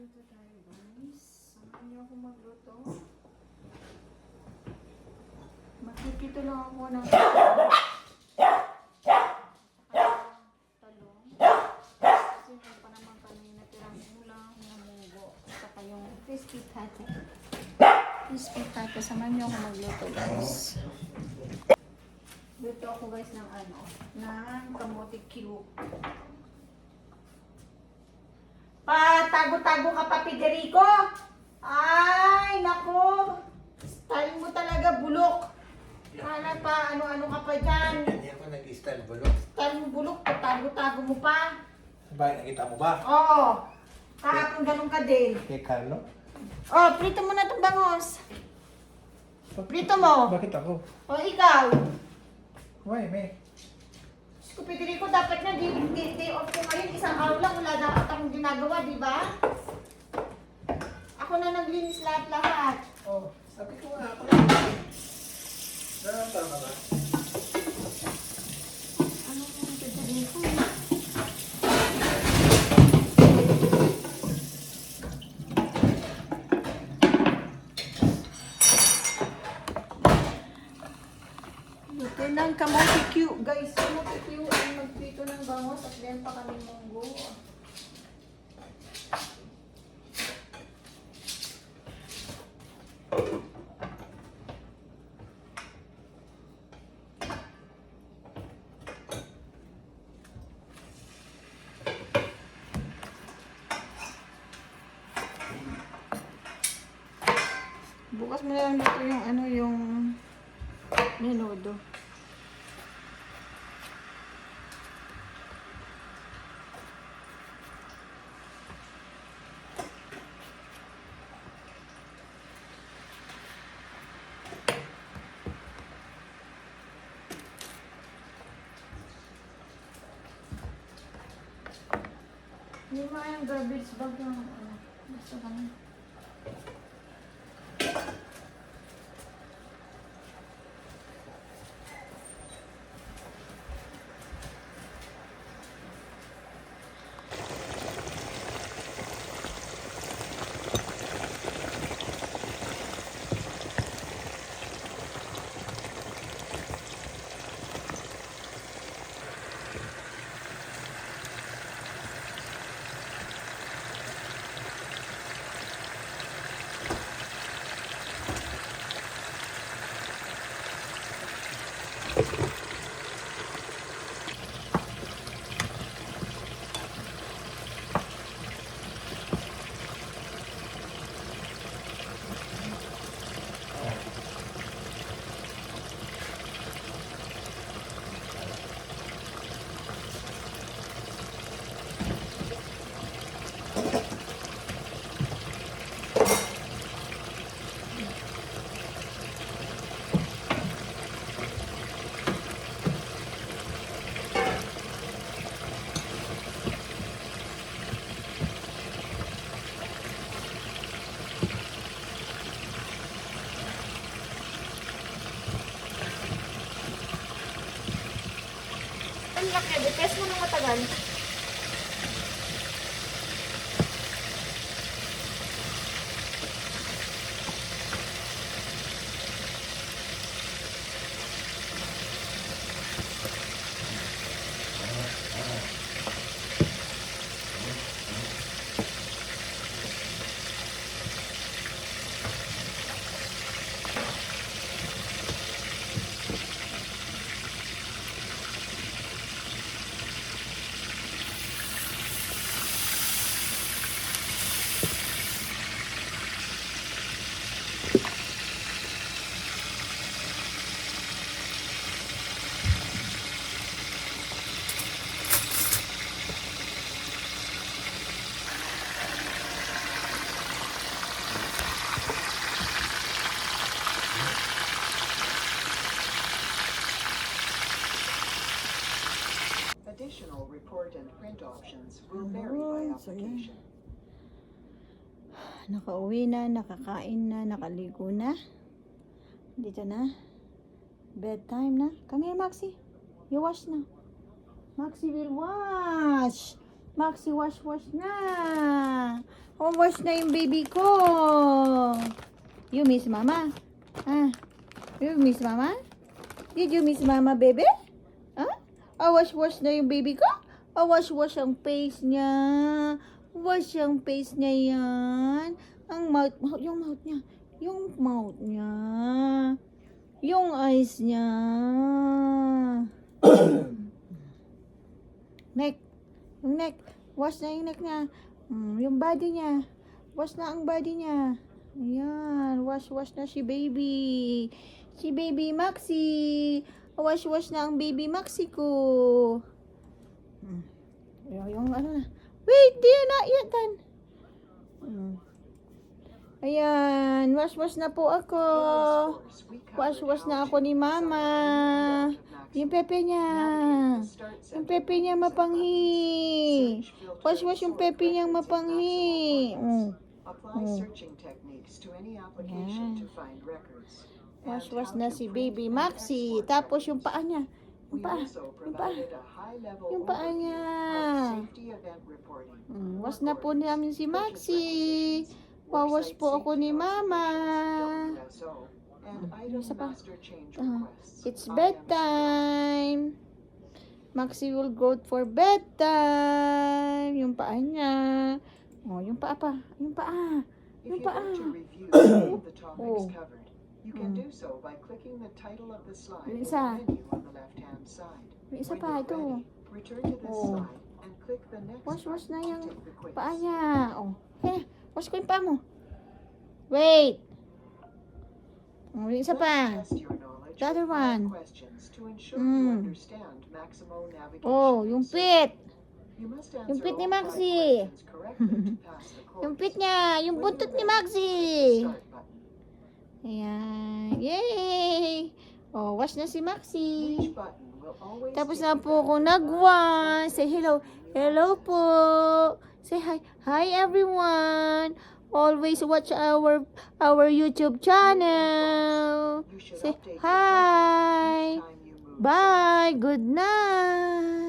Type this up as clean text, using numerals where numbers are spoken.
Magluto tayo, guys. Samahan niyo ako magluto. Makikito lang ako ng talong. Kasi meron pa naman kami natirang ulam na munggo. Saka yung crispy pate. Crispy pate. Samahan niyo ako magluto, guys. Luto ako, guys, ng kamote cube. Patago-tago ka pa, Federico. Ay, nako. Style mo talaga, bulok. Kala pa, ano-ano ka pa dyan. Hindi ako nag-style bulok. Style mo, bulok. Patago-tago mo pa. Ba, nakita mo ba? Oo. Kahapon ganun ka din. Kay Carlo? Oh, prito mo na itong bangos. Prito mo. Bakit ako? O, ikaw. Why, me? Diyos ko, Federico, dapat na day off ko ngayon. Isang araw lang, wala dapat akong ginagawa, di ba? Ako na naglinis lahat-lahat. Oh, sabi ko nga ako. Tama ka ba? Ano kung Federico? Luto ng kamote cube. Guys, kamote cube ay magprito ng bangos at then pa kami munggo. Bukas mo na lang dito yung menudo. Hindi mo yung garbage bag yung gusto ka na. Ang laki, depes mo nang matagal. Additional report and print options will vary by application. Nakauwi na, nakakain na, nakaligo na. Dito na. Bedtime na. Come here, Maxi. You wash na. Maxi will wash. Maxi wash na. Oh, wash na yung baby ko. You miss mama? Ah, you miss mama? Did you miss mama, baby? Ah? Oh, wash na yung baby ko? Oh, wash ang face niya. Wash ang face niya yan. Ang yung mouth niya. Yung mouth niya. Yung eyes niya. Neck. Yung neck. Wash na yung neck niya. Yung body niya. Wash na ang body niya. Ayan. Wash na si baby. Si baby Maxi. Wash na ang baby Maxi ko. Yung ano na. Wait, di na yet done. Ayan. Wash na po ako. Wash na ako ni mama. Yung pepe niya. Yung pepe niya mapanghi. Wash yung pepe niyang mapanghi. Apply searching techniques to any application to find records. Wash na si baby Maxi. Tapos yung paa niya. Yung We paa. also Yung paa. provided a high-level Yung paa overview niya. of safety event reporting. Wash na po namin si Maxi. Wawash po ako ni mama. Isa pa. It's bedtime. Maxi will go for bedtime. Yung paa niya. Oh, yung paa pa. Yung paa. If Yung you'd paa. like to review all of the topics covered, you can do so by clicking the title of the slide in Yung the isa. menu on the left-hand side. Yung isa When pa, you're ito. ready, return to this Oh. slide and click the next Wash button na to yung take the quiz. paa niya. Oh, kaya. Wash ko yung paa mo. Wait. Oh, yung isa Let's pa. test your knowledge The other with 5 one. questions to ensure you Mm. understand Maximo navigation. Oh, yung search. pit. You must Yung answer pit ni all 5 Maxi. questions correctly to pass the course. Yung pit niya. Yung When buntot you're ni ready, Maxi. click the start button. Ayan. Yay! Oh, wash na si Maxi. Which button will always Tapos take na you po back ako to the nag-wash. last Say hello. section you Hello accessed. po. Say hi. Hi everyone. Always watch our YouTube channel. You should Say update your hi. profile each time you move Bye. Good night.